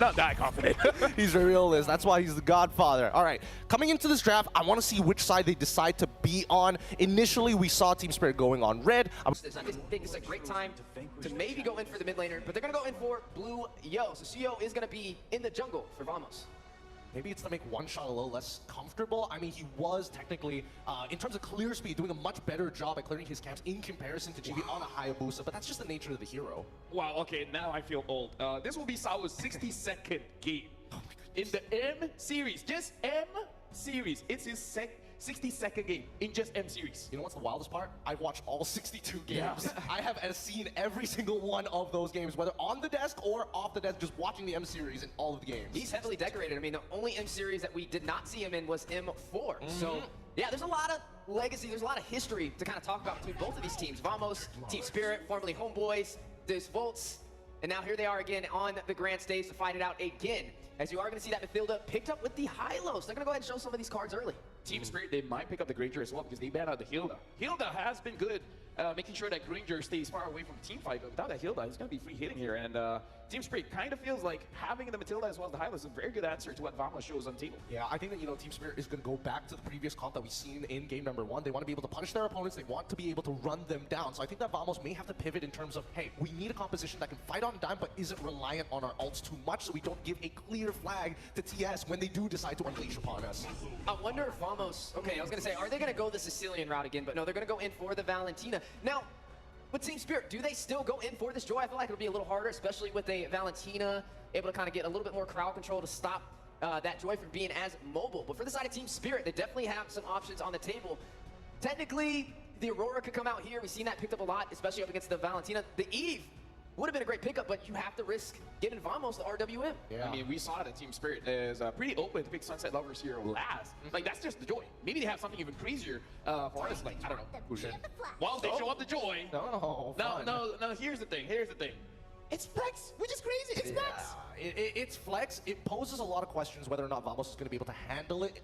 Not that confident. He's a realist. That's why he's the godfather. All right, coming into this draft, I want to see which side they decide to be on. Initially, we saw Team Spirit going on red. I think it's a great time to maybe go in for the mid laner, but they're going to go in for Blue Yo. So CEO is going to be in the jungle for Vamos. Maybe it's to make one shot a little less comfortable. I mean, he was technically, in terms of clear speed, doing a much better job at clearing his camps in comparison to GB on a Hayabusa, but that's just the nature of the hero. Wow, okay, now I feel old. This will be Sao's 62nd game. In the M series, just M series. It's his 62nd game in just M series. You know what's the wildest part? I've watched all 62 games. Yeah. I have seen every single one of those games, whether on the desk or off the desk, just watching the M series in all of the games. He's heavily decorated. I mean, the only M series that we did not see him in was M4. So, yeah, there's a lot of legacy, there's a lot of history to kind of talk about between both of these teams. Vamos, Team Spirit, formerly Homeboys, Des Volts, and now here they are again on the grand stage to fight it out again. As you are going to see that Mathilda picked up with the Hylos. They're going to go ahead and show some of these cards early. Team Spirit, they might pick up the Granger as well because they banned out the Hilda. Hilda has been good, making sure that Granger stays far away from team fight, but without that Hilda, he's going to be free hitting here. And Team Spirit kind of feels like having the Matilda as well as the Hylos is a very good answer to what Vamos shows on table. Yeah, I think that, Team Spirit is going to go back to the previous comp that we've seen in game number 1. They want to be able to punish their opponents. They want to be able to run them down. So I think that Vamos may have to pivot in terms of, hey, we need a composition that can fight on a dime, but isn't reliant on our ults too much, so we don't give a clear flag to TS when they do decide to unleash upon us. I wonder if Vamos, okay, I was going to say, are they going to go the Sicilian route again? But no, they're going to go in for the Valentina. Now, with Team Spirit, do they still go in for this Joy? I feel like it'll be a little harder, especially with a Valentina able to kind of get a little bit more crowd control to stop that Joy from being as mobile. But for the side of Team Spirit, they definitely have some options on the table. Technically, the Aurora could come out here. We've seen that picked up a lot, especially up against the Valentina. The Eve would have been a great pickup, but you have to risk giving Vamos the RWM. Yeah. I mean, we saw that Team Spirit is pretty open to pick Sunset Lovers here last. Like, that's just the Joy. Maybe they have something even crazier for us. Like, I don't know. Who should? Well, they show up the Joy. No, no, here's the thing. It's Flex, which is crazy. It's Flex. It's Flex. It poses a lot of questions whether or not Vamos is going to be able to handle it.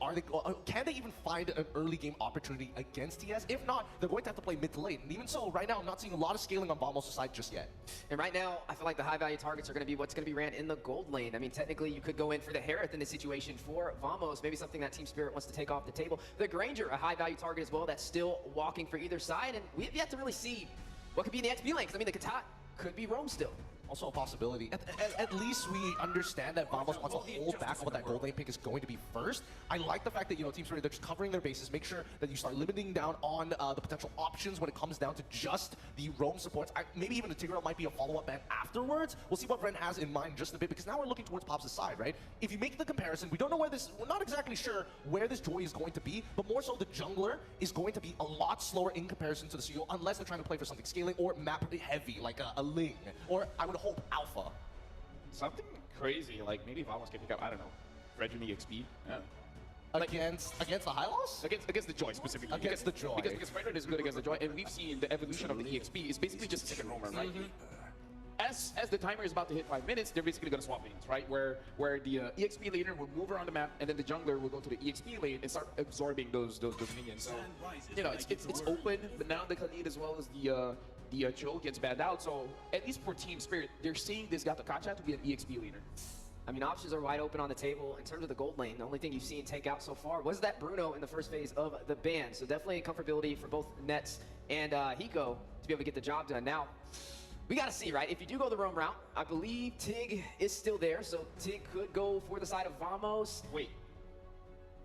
Can they even find an early game opportunity against TS? If not, they're going to have to play mid to late. And even so, right now, I'm not seeing a lot of scaling on Vamos' side just yet. And right now, I feel like the high value targets are going to be what's going to be ran in the gold lane. I mean, technically, you could go in for the Harith in this situation for Vamos. Maybe something that Team Spirit wants to take off the table. The Granger, a high value target as well, that's still walking for either side. And we have yet to really see what could be in the XP lane. Because, I mean, the Katat could be roam still. Also a possibility. At least we understand that Vamos wants to hold back on what that gold lane pick is going to be first. I like the fact that, Team Spirit, they're just covering their bases, make sure that you start limiting down on the potential options when it comes down to just the roam supports. Maybe even the Tigreal might be a follow-up ban afterwards. We'll see what Ren has in mind just a bit, because now we're looking towards Pops' side, right? If you make the comparison, we don't know we're not exactly sure where this Joy is going to be, but more so the jungler is going to be a lot slower in comparison to the CEO, unless they're trying to play for something scaling or map heavy, like a Ling, or I would hope Alpha. Something crazy, like maybe Vamos can pick up, I don't know, Regin EXP. Yeah. Against the Hylos? Against the Joy specifically. Against the Joy. Because Fredrin is good against the Joy, and we've seen the evolution of the EXP. It's basically just a second roamer, right? As the timer is about to hit 5 minutes, they're basically going to swap lanes, right? Where the EXP laner will move around the map, and then the jungler will go to the EXP lane and start absorbing those minions. So, it's open, but now the Khalid as well as the Joe gets banned out. So, at least for Team Spirit, they're seeing this Gato Kacha to be an EXP laner. I mean, options are wide open on the table. In terms of the gold lane, the only thing you've seen take out so far was that Bruno in the first phase of the ban. So definitely comfortability for both Nets and Hiko to be able to get the job done. Now, we got to see, right? If you do go the roam route, I believe Tig is still there. So Tig could go for the side of Vamos. Wait.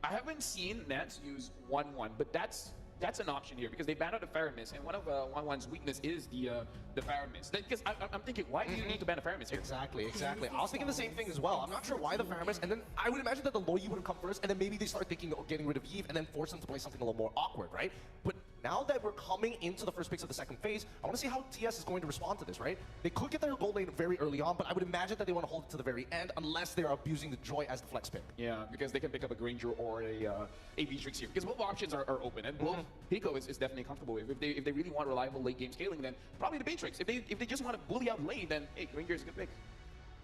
I haven't seen Nets use 1-1, but that's an option here because they banned out the Faramis, and one of 1-1's weakness is the Faramis. Because I'm thinking, why do you need to ban the Faramis here? Exactly. I was thinking the same thing as well. I'm not sure why the Faramis, and then I would imagine that the Loyi would have come first, and then maybe they start thinking of getting rid of Eve, and then force them to play something a little more awkward, right? But now that we're coming into the first picks of the second phase, I want to see how TS is going to respond to this, right? They could get their gold lane very early on, but I would imagine that they want to hold it to the very end unless they're abusing the Joy as the flex pick. Yeah, because they can pick up a Granger or a Beatrix here. Because both options are open, and both Hiko is definitely comfortable with. If they really want reliable late game scaling, then probably the Beatrix. If they just want to bully out lane, then hey, Granger is a good pick.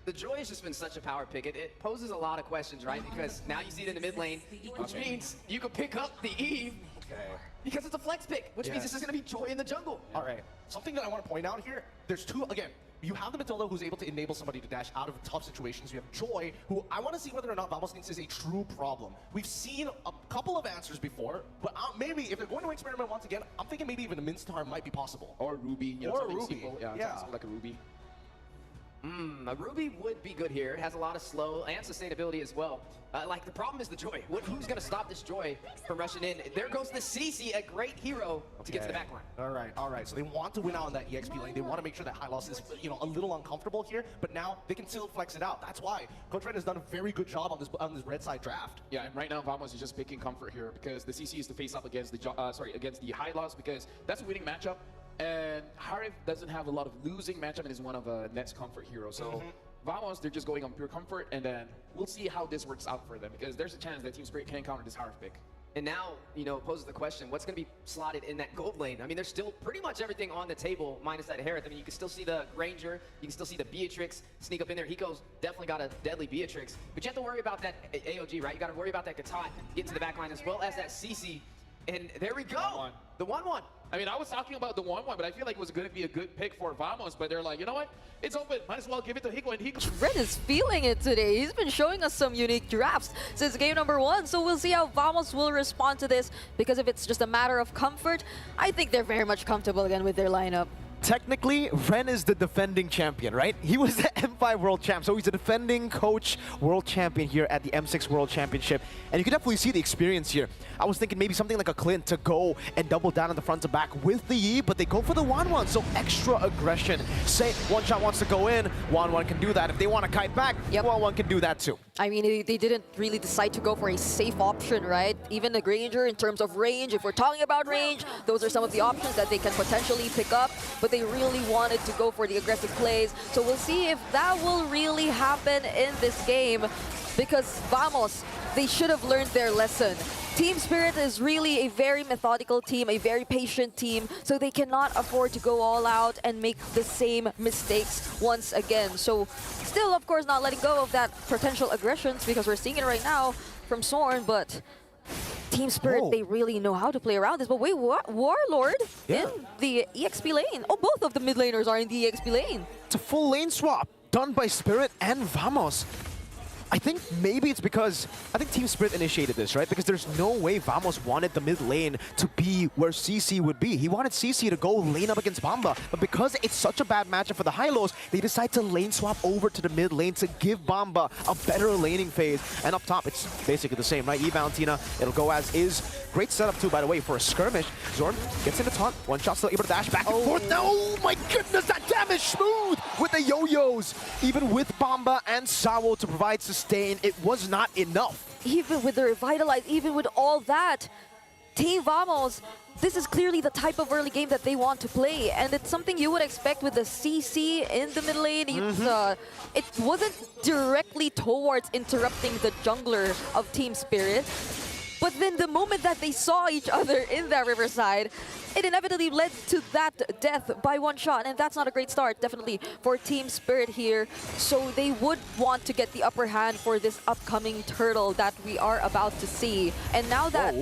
The Joy has just been such a power pick. It poses a lot of questions, right? Because now you see it in the mid lane, which means you could pick up the Eve Okay. Because it's a flex pick, which means this is going to be Joy in the jungle. All right. Something that I want to point out here, there's two, again, you have the Matilda who's able to enable somebody to dash out of tough situations. You have Joy, who I want to see whether or not Vamos thinks is a true problem. We've seen a couple of answers before, but maybe if they're going to experiment once again, I'm thinking maybe even a Minstar might be possible. Or Ruby. You know, Or something Ruby. simple. Yeah. Something like a Ruby. A Ruby would be good here. It has a lot of slow and sustainability as well. Like, the problem is the Joy. Who's going to stop this Joy from rushing in? There goes the CC, a great hero, to get to the backline. All right. So they want to win out on that EXP lane. They want to make sure that High Loss is, you know, a little uncomfortable here, but now they can still flex it out. That's why Coach Red has done a very good job on this red side draft. Yeah, and right now Vamos is just picking comfort here because the CC is to face up against the against the High Loss because that's a winning matchup, and Harif doesn't have a lot of losing matchup and is one of Net's comfort heroes. So. Vamos, they're just going on pure comfort, and then we'll see how this works out for them because there's a chance that Team Spirit can counter this Harif pick. And now, you know, poses the question, what's going to be slotted in that gold lane? I mean, there's still pretty much everything on the table, minus that Harith. I mean, you can still see the Granger, you can still see the Beatrix sneak up in there. Hiko's definitely got a deadly Beatrix, but you have to worry about that AOG, right? You got to worry about that Katat getting to the backline as well as that CC. And there we go, the 1-1. I mean, I was talking about the 1-1, but I feel like it was going to be a good pick for Vamos, but they're like, you know what? It's open. Might as well give it to Hiko, and Hiko... Red is feeling it today. He's been showing us some unique drafts since game number 1, so we'll see how Vamos will respond to this, because if it's just a matter of comfort, I think they're very much comfortable again with their lineup. Technically, Ren is the defending champion, right? He was the M5 World Champ, so he's the defending coach World Champion here at the M6 World Championship. And you can definitely see the experience here. I was thinking maybe something like a Clint to go and double down on the front to back with the Yi, but they go for the 1-1, so extra aggression. Say One Shot wants to go in, 1-1 can do that. If they want to kite back, 1-1 can do that too. I mean, they didn't really decide to go for a safe option, right? Even the Granger, in terms of range, if we're talking about range, those are some of the options that they can potentially pick up, but they really wanted to go for the aggressive plays. So we'll see if that will really happen in this game, because Vamos, they should have learned their lesson. Team Spirit is really a very methodical team, a very patient team, so they cannot afford to go all out and make the same mistakes once again. So still, of course, not letting go of that potential aggressions, because we're seeing it right now from Sorn, but Team Spirit, they really know how to play around this. But wait, what? Warlord in the EXP lane? Oh, both of the mid laners are in the EXP lane. It's a full lane swap done by Spirit and Vamos. I think maybe it's because I think Team Spirit initiated this, right? Because there's no way Vamos wanted the mid lane to be where CC would be. He wanted CC to go lane up against Bamba, but because it's such a bad matchup for the high-lows, they decide to lane swap over to the mid lane to give Bamba a better laning phase. And up top, it's basically the same, right? Valentina, it'll go as is. Great setup too, by the way, for a skirmish. Zorn gets in the taunt. One shot still able to dash back and forth. Oh my goodness, that damage smooth with the yo-yos. Even with Bamba and Sawo to provide sustain, it was not enough. Even with the Revitalize, even with all that, Team Vamos, this is clearly the type of early game that they want to play, and it's something you would expect with the CC in the mid lane. It wasn't directly towards interrupting the jungler of Team Spirit, but then the moment that they saw each other in that Riverside, it inevitably led to that death by one shot, and that's not a great start, definitely, for Team Spirit here. So they would want to get the upper hand for this upcoming turtle that we are about to see. And now that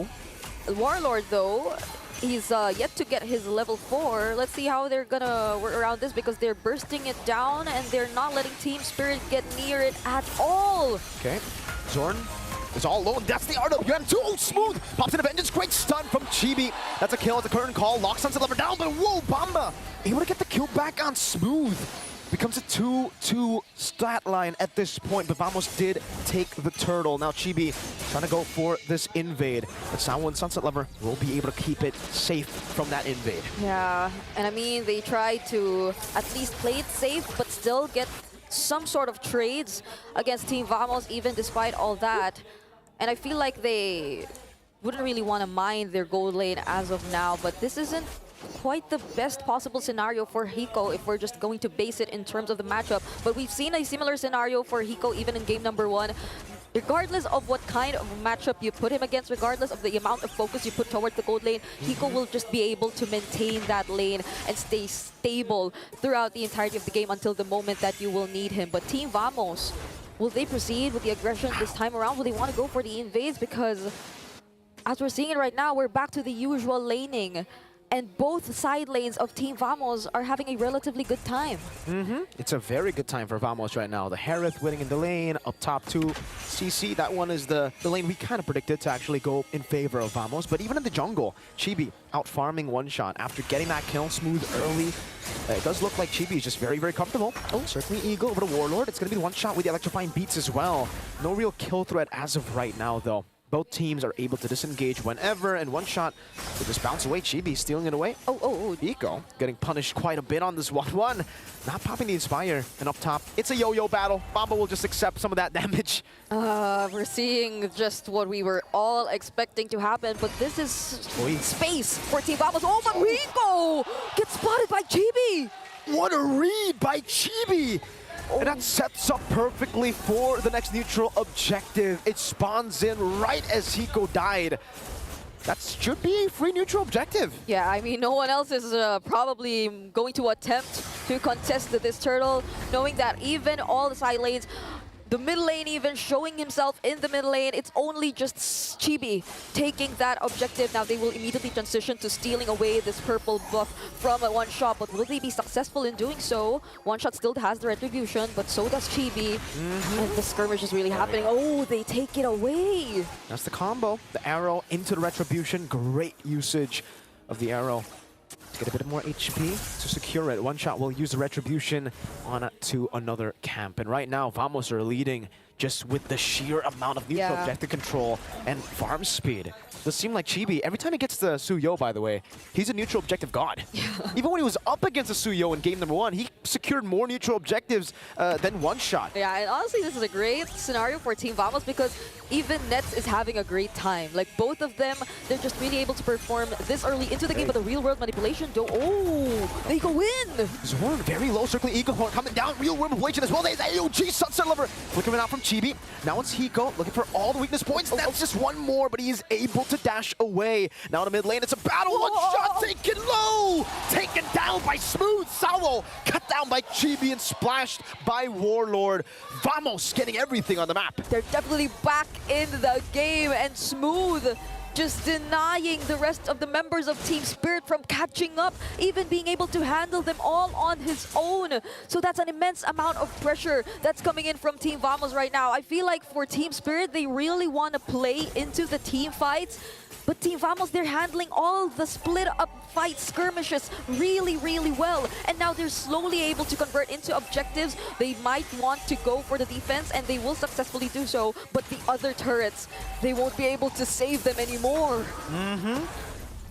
Warlord, though, he's yet to get his level 4. Let's see how they're gonna work around this, because they're bursting it down and they're not letting Team Spirit get near it at all. Okay, Zorn is all alone. That's the RWM. Too smooth. Pops in a vengeance. Great stun from Chibi. That's a kill at the current call. Locks Sunset Lover down, but whoa, Bamba able to get the kill back on Smooth. Becomes a 2-2 stat line at this point, but Vamos did take the turtle. Now Chibi trying to go for this invade, but Sawo and Sunset Lover will be able to keep it safe from that invade. Yeah, and I mean, they tried to at least play it safe, but still get some sort of trades against Team Vamos, even despite all that. And I feel like they wouldn't really want to mine their gold lane as of now, but this isn't quite the best possible scenario for Hiko if we're just going to base it in terms of the matchup. But we've seen a similar scenario for Hiko even in game number 1. Regardless of what kind of matchup you put him against, regardless of the amount of focus you put towards the gold lane, Hiko will just be able to maintain that lane and stay stable throughout the entirety of the game until the moment that you will need him. But Team Vamos, will they proceed with the aggression this time around? Will they want to go for the invades? Because as we're seeing it right now, we're back to the usual laning. And both side lanes of Team Vamos are having a relatively good time. It's a very good time for Vamos right now. The Harith winning in the lane, up top to CC. That one is the lane we kind of predicted to actually go in favor of Vamos. But even in the jungle, Chibi out farming one shot after getting that kill smooth early. It does look like Chibi is just very, very comfortable. Oh, certainly Eagle over to Warlord. It's going to be one shot with the electrifying beats as well. No real kill threat as of right now, though. Both teams are able to disengage whenever, and one shot will just bounce away. Chibi stealing it away. Oh, Eco getting punished quite a bit on this 1-1. Not popping the Inspire, and up top, it's a yo-yo battle. Mamba will just accept some of that damage. We're seeing just what we were all expecting to happen, but this is space for Team Vamos. Oh, but Rico gets spotted by Chibi! What a read by Chibi! And that sets up perfectly for the next neutral objective. It spawns in right as Hiko died. That should be a free neutral objective. Yeah, I mean, no one else is probably going to attempt to contest this turtle, knowing that even all the side lanes, the mid lane even showing himself in the mid lane, it's only just Chibi taking that objective. Now they will immediately transition to stealing away this purple buff from a one shot, but will they be successful in doing so? One shot still has the retribution, but so does Chibi. And the skirmish is really happening. Oh, they take it away. That's the combo. The arrow into the retribution. Great usage of the arrow. Get a bit more HP to secure it. One shot will use the retribution on to another camp. And right now, Vamos are leading just with the sheer amount of neutral objective control and farm speed. Does seem like Chibi, every time he gets the Suyo, by the way, he's a neutral objective god. Even when he was up against the Suyo in game number 1, he secured more neutral objectives than one shot. Yeah, and honestly, this is a great scenario for Team Vamos because even Nets is having a great time. Like, both of them, they're just really able to perform this early into the game, but the real-world manipulation, though, oh, they go in! Zorn, very low, circling Eagle Horn coming down, real-world manipulation as well. There's AOG, Sunset Lover, flickering out from Chibi. Now it's Hiko, looking for all the weakness points. That's just one more, but he is able to dash away. Now in the mid lane, it's a battle, one shot, taken low! Taken down by Smooth, Salo, cut down by Chibi and splashed by Warlord. Vamos getting everything on the map. They're definitely back in the game, and Smooth just denying the rest of the members of Team Spirit from catching up, even being able to handle them all on his own. So that's an immense amount of pressure that's coming in from Team Vamos right now. I feel like for Team Spirit, they really want to play into the team fights. But Team Vamos, they're handling all the split-up fight skirmishes really, really well. And now they're slowly able to convert into objectives. They might want to go for the defense, and they will successfully do so. But the other turrets, they won't be able to save them anymore.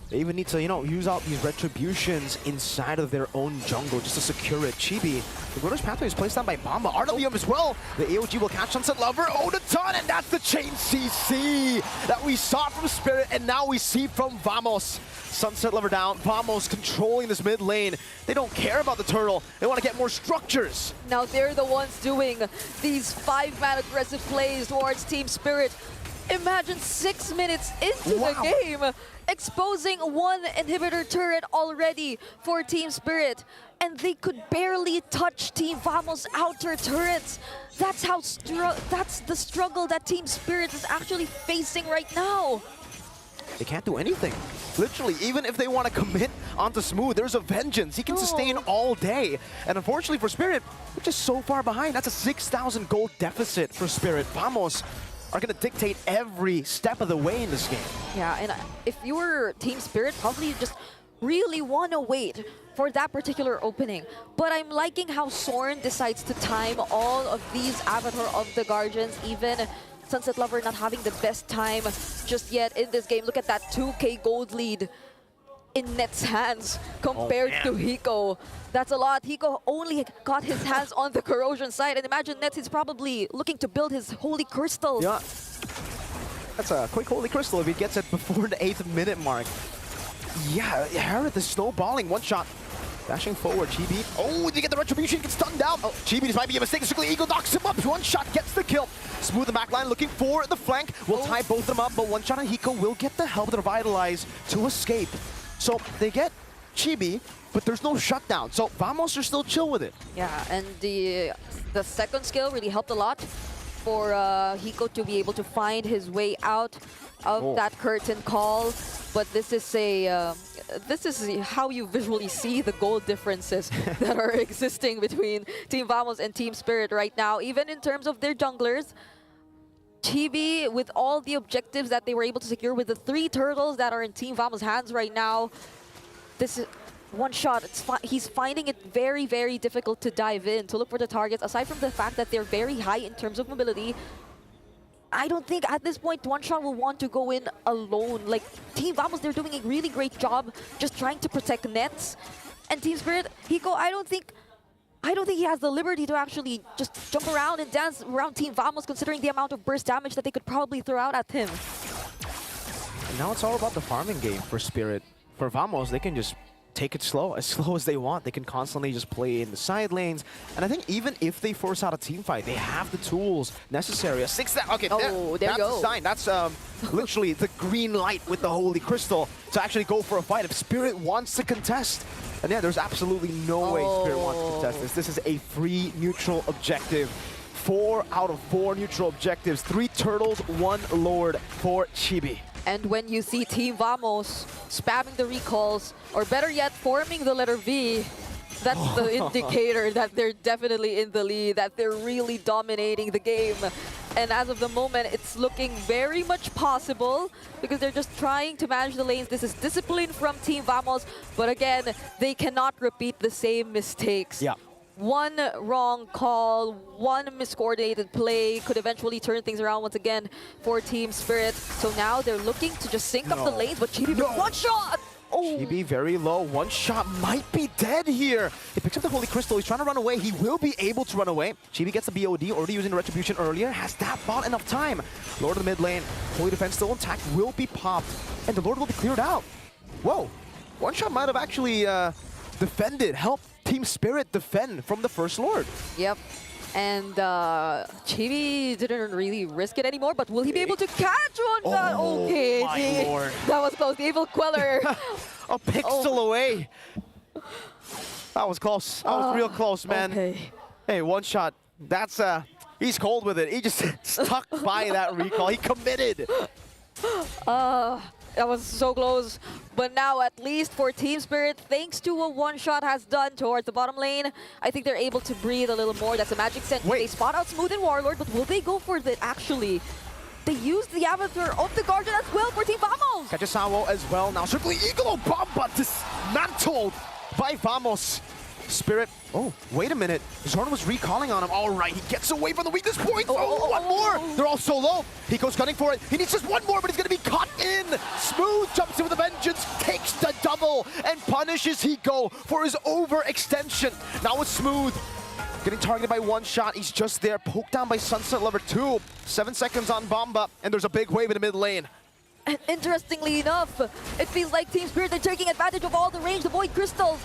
They even need to, you know, use out these retributions inside of their own jungle just to secure it. Chibi, the Rotor's Pathway is placed down by Mamba. RWM as well. The AOG will catch Sunset Lover. Oh, the ton, and that's the chain CC that we saw from Spirit, and now we see from Vamos. Sunset Lover down. Vamos controlling this mid lane. They don't care about the turtle. They want to get more structures. Now they're the ones doing these 5-man aggressive plays towards Team Spirit. Imagine 6 minutes into the game, exposing one inhibitor turret already for Team Spirit, and they could barely touch Team Vamos' outer turrets. That's how that's the struggle that Team Spirit is actually facing right now. They can't do anything. Literally, even if they want to commit onto Smooth, there's a vengeance. He can sustain all day. And unfortunately for Spirit, we're just so far behind. That's a 6,000 gold deficit for Spirit. Vamos are going to dictate every step of the way in this game. Yeah, and if you were Team Spirit, probably you just really want to wait for that particular opening. But I'm liking how Sorn decides to time all of these Avatar of the Guardians, even Sunset Lover not having the best time just yet in this game. Look at that 2k gold lead in Net's hands compared to Hiko. That's a lot. Hiko only got his hands on the corrosion side, and imagine Net is probably looking to build his Holy Crystal. Yeah, that's a quick Holy Crystal if he gets it before the 8th minute mark. Yeah, Harith is snowballing. One shot. Dashing forward, Chibi. Oh, they get the retribution, gets stunned down. Oh, Chibi, this might be a mistake. Strictly Eagle knocks him up. One shot gets the kill. Smooth the backline, looking for the flank. Will tie both of them up, but one shot on Hiko will get the help to revitalize to escape. So they get Chibi, but there's no shutdown. So Vamos are still chill with it. Yeah, and the second skill really helped a lot. for Hiko to be able to find his way out of that curtain call. But this is how you visually see the goal differences that are existing between Team Vamos and Team Spirit right now. Even in terms of their junglers, Chibi, with all the objectives that they were able to secure with the 3 turtles that are in Team Vamos' hands right now, this is one shot. He's finding it very, very difficult to dive in, to look for the targets. Aside from the fact that they're very high in terms of mobility, I don't think at this point One Shot will want to go in alone. Like, Team Vamos, they're doing a really great job just trying to protect nets. And Team Spirit, Hiko, I don't think he has the liberty to actually just jump around and dance around Team Vamos, considering the amount of burst damage that they could probably throw out at him. Now it's all about the farming game for Spirit. For Vamos, they can just take it slow as they want. They can constantly just play in the side lanes. And I think even if they force out a team fight, they have the tools necessary. A 6 that okay, there that's you go. a sign. That's literally the green light with the Holy Crystal to actually go for a fight if Spirit wants to contest. And yeah, there's absolutely no way Spirit wants to contest this. This is a free neutral objective. 4 out of 4 neutral objectives. 3 turtles, 1 lord for Chibi. And when you see Team Vamos spamming the recalls, or better yet, forming the letter V, that's the indicator that they're definitely in the lead, that they're really dominating the game. And as of the moment, it's looking very much possible because they're just trying to manage the lanes. This is discipline from Team Vamos, but again, they cannot repeat the same mistakes. Yeah. One wrong call, one miscoordinated play could eventually turn things around once again for Team Spirit. So now they're looking to just sync up the lanes, but Chibi with 1 shot! Oh. Chibi very low. 1 shot might be dead here. He picks up the Holy Crystal. He's trying to run away. He will be able to run away. Chibi gets the BOD, already using the Retribution earlier. Has that bought enough time? Lord of the mid lane. Holy Defense still intact. Will be popped. And the Lord will be cleared out. Whoa. 1 shot might have actually defended, helped Team Spirit defend from the first Lord. Yep. And Chibi didn't really risk it anymore, but will he be able to catch 1 shot? Oh, Okay, my lord. That was close. The Evil Queller. A pixel away. That was close. That was real close, man. Okay. Hey, 1 shot. That's he's cold with it. He just stuck by that recall. He committed. That was so close. But now, at least for Team Spirit, thanks to what 1 shot has done towards the bottom lane, I think they're able to breathe a little more. That's a magic scent. They spot out Smooth and Warlord, but will they go for the actually? They used the avatar of the Guardian as well for Team Vamos. Catches Sawo as well. Now circling Eagle Bomba dismantled by Vamos. Spirit. Oh, wait a minute. Zorn was recalling on him. All right, he gets away from the weakness point. Oh, 1 more. They're all so low. He goes gunning for it. He needs just 1 more, but he's going to be caught in. Smooth jumps in with a vengeance, takes the double, and punishes Hiko for his overextension. Now it's Smooth. Getting targeted by 1 shot. He's just there. Poked down by Sunset Lover 2. 7 seconds on Bomba, and there's a big wave in the mid lane. And interestingly enough, it feels like Team Spirit are taking advantage of all the range, the Void Crystals.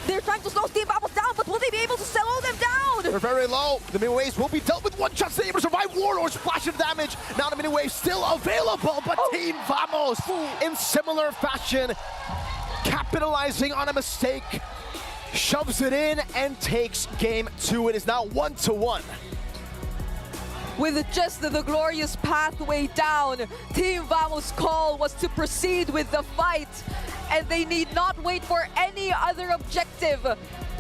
They're trying to slow Team Vamos down, but will they be able to slow them down? They're very low. The mini waves will be dealt with. 1 shot able to survive. Warlord splash of damage. Now the mini wave still available, but Team Vamos in similar fashion, capitalizing on a mistake, shoves it in and takes game 2. It is now 1-1. With just the glorious pathway down, Team Vamos' call was to proceed with the fight, and they need not wait for any other objective.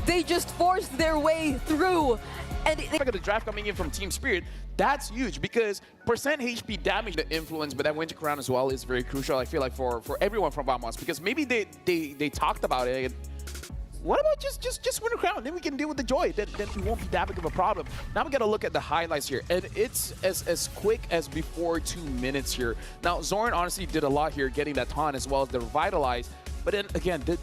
They just forced their way through. And Look at the draft coming in from Team Spirit. That's huge because percent HP damage, the influence, but that Winter Crown as well is very crucial, I feel like, for everyone from Vamos, because maybe they talked about it. What about just Winter Crown? Then we can deal with the Joy. Then it won't be that big of a problem. Now we got to look at the highlights here. And it's as quick as before 2 minutes here. Now, Zorn honestly did a lot here, getting that taunt as well as the Revitalize. But then again, the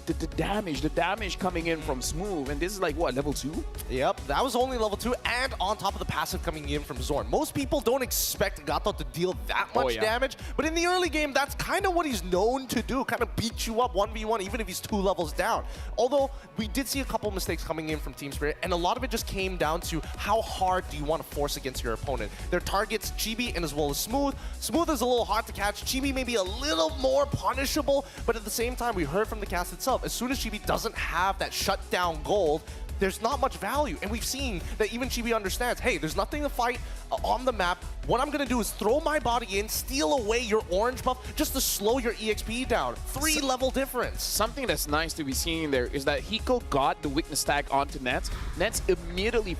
damage coming in from Smooth, and this is like what, level 2? Yep, that was only level 2, and on top of the passive coming in from Zorn. Most people don't expect Gato to deal that much damage, but in the early game, that's kind of what he's known to do, kind of beat you up 1v1, even if he's 2 levels down. Although, we did see a couple mistakes coming in from Team Spirit, and a lot of it just came down to how hard do you want to force against your opponent. Their targets, Chibi and as well as Smooth. Smooth is a little hard to catch. Chibi may be a little more punishable, but at the same time, we heard from the cast itself, as soon as Chibi doesn't have that shutdown gold, there's not much value. And we've seen that even Chibi understands, hey, there's nothing to fight on the map. What I'm gonna do is throw my body in, steal away your orange buff just to slow your EXP down. 3-level difference. Something that's nice to be seeing there is that Hiko got the weakness tag onto Nets. Nets immediately